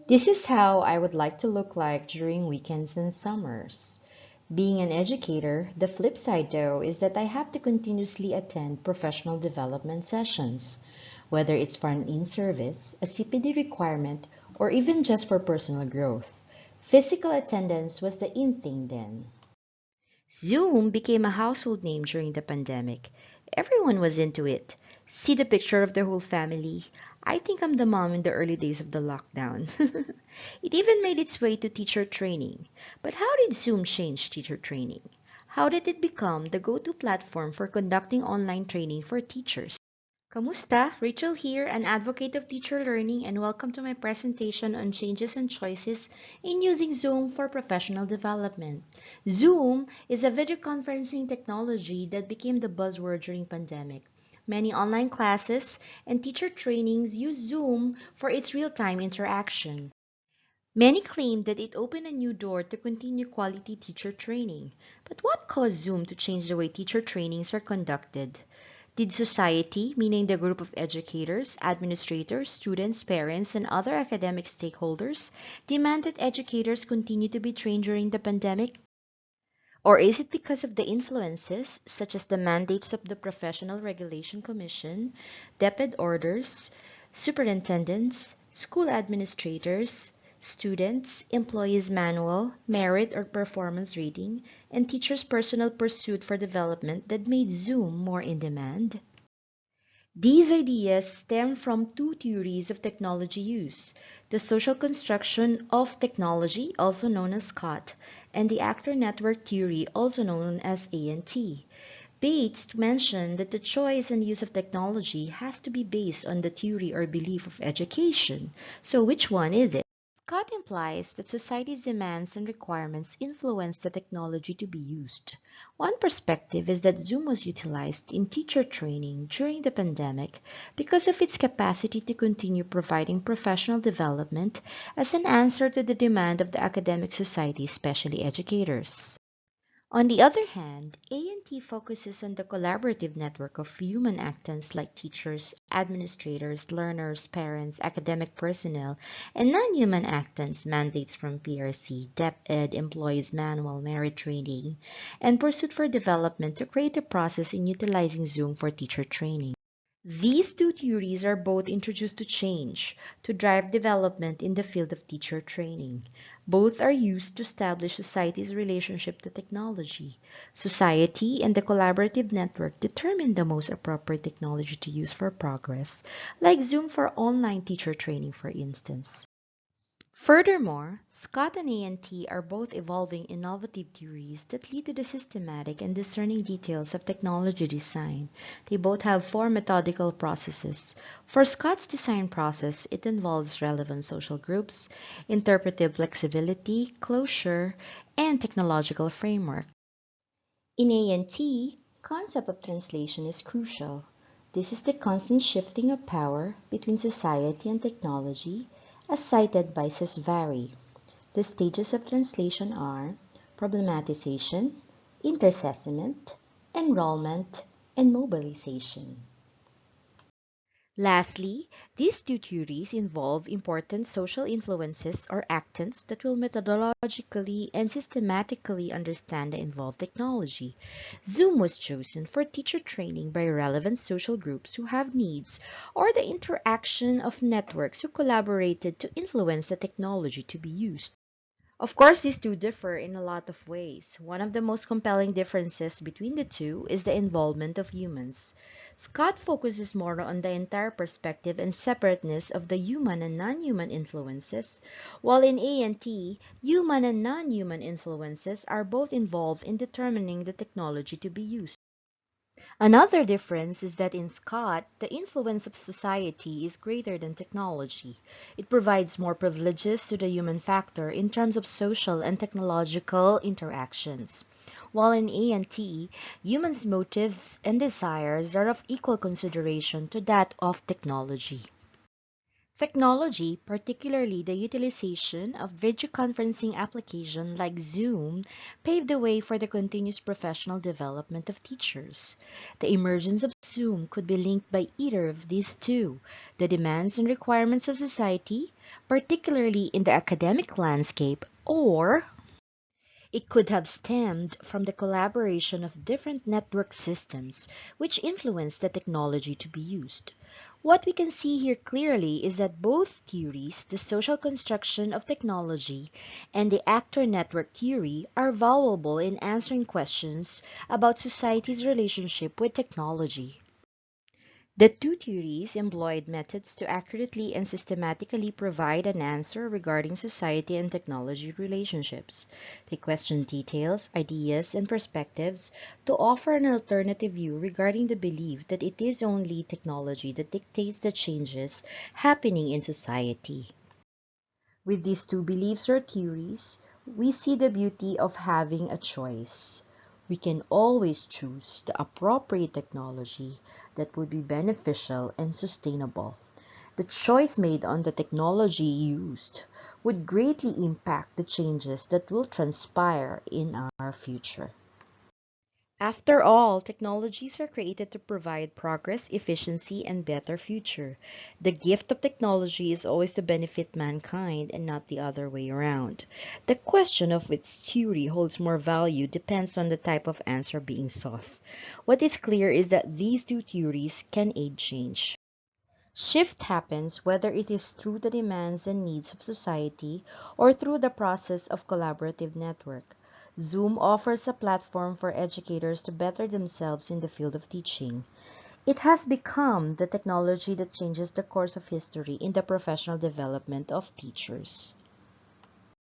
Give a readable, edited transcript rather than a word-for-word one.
This is how I would like to look like during weekends and summers. Being an educator, the flip side though is that I have to continuously attend professional development sessions, whether it's for an in-service, a CPD requirement, or even just for personal growth. Physical attendance was the in thing then. Zoom became a household name during the pandemic. Everyone was into it. See the picture of the whole family. I think I'm the mom in the early days of the lockdown. It even made its way to teacher training. But how did Zoom change teacher training? How did it become the go-to platform for conducting online training for teachers? Kamusta? Rachel here, an advocate of teacher learning, and welcome to my presentation on changes and choices in using Zoom for professional development. Zoom is a video conferencing technology that became the buzzword during pandemic. Many online classes and teacher trainings use Zoom for its real-time interaction. Many claim that it opened a new door to continue quality teacher training. But what caused Zoom to change the way teacher trainings are conducted? Did society, meaning the group of educators, administrators, students, parents, and other academic stakeholders, demand that educators continue to be trained during the pandemic? Or is it because of the influences, such as the mandates of the Professional Regulation Commission, DepEd orders, superintendents, school administrators, students, employees' manual, merit or performance rating, and teachers' personal pursuit for development that made Zoom more in demand? These ideas stem from two theories of technology use: the social construction of technology, also known as SCOT, and the actor network theory, also known as ANT. Bates mentioned that the choice and use of technology has to be based on the theory or belief of education. So which one is it? Scott implies that society's demands and requirements influence the technology to be used. One perspective is that Zoom was utilized in teacher training during the pandemic because of its capacity to continue providing professional development as an answer to the demand of the academic society, especially educators. On the other hand, A&T focuses on the collaborative network of human actors like teachers, administrators, learners, parents, academic personnel, and non-human actors mandates from PRC, DepEd, Employees Manual, Merit Training, and Pursuit for Development to create a process in utilizing Zoom for teacher training. These two theories are both introduced to change, to drive development in the field of teacher training. Both are used to establish society's relationship to technology. Society and the collaborative network determine the most appropriate technology to use for progress, like Zoom for online teacher training, for instance. Furthermore, Scott and A&T are both evolving innovative theories that lead to the systematic and discerning details of technology design. They both have four methodical processes. For Scott's design process, it involves relevant social groups, interpretive flexibility, closure, and technological framework. In A&T, concept of translation is crucial. This is the constant shifting of power between society and technology, as cited by Sesvari. The stages of translation are problematization, intersessiment, enrollment, and mobilization. Lastly, these two theories involve important social influences or actants that will methodologically and systematically understand the involved technology. Zoom was chosen for teacher training by relevant social groups who have needs, or the interaction of networks who collaborated to influence the technology to be used. Of course, these two differ in a lot of ways. One of the most compelling differences between the two is the involvement of humans. Scott focuses more on the entire perspective and separateness of the human and non-human influences, while in A&T, human and non-human influences are both involved in determining the technology to be used. Another difference is that in Scott, the influence of society is greater than technology. It provides more privileges to the human factor in terms of social and technological interactions. While in A&T, humans' motives and desires are of equal consideration to that of technology. Technology, particularly the utilization of video conferencing applications like Zoom, paved the way for the continuous professional development of teachers. The emergence of Zoom could be linked by either of these two, the demands and requirements of society, particularly in the academic landscape, or it could have stemmed from the collaboration of different network systems which influenced the technology to be used. What we can see here clearly is that both theories, the social construction of technology and the actor network theory, are valuable in answering questions about society's relationship with technology. The two theories employed methods to accurately and systematically provide an answer regarding society and technology relationships. They question details, ideas, and perspectives to offer an alternative view regarding the belief that it is only technology that dictates the changes happening in society. With these two beliefs or theories, we see the beauty of having a choice. We can always choose the appropriate technology that would be beneficial and sustainable. The choice made on the technology used would greatly impact the changes that will transpire in our future. After all, technologies are created to provide progress, efficiency, and better future. The gift of technology is always to benefit mankind and not the other way around. The question of which theory holds more value depends on the type of answer being sought. What is clear is that these two theories can aid change. Shift happens whether it is through the demands and needs of society or through the process of collaborative network. Zoom offers a platform for educators to better themselves in the field of teaching. It has become the technology that changes the course of history in the professional development of teachers.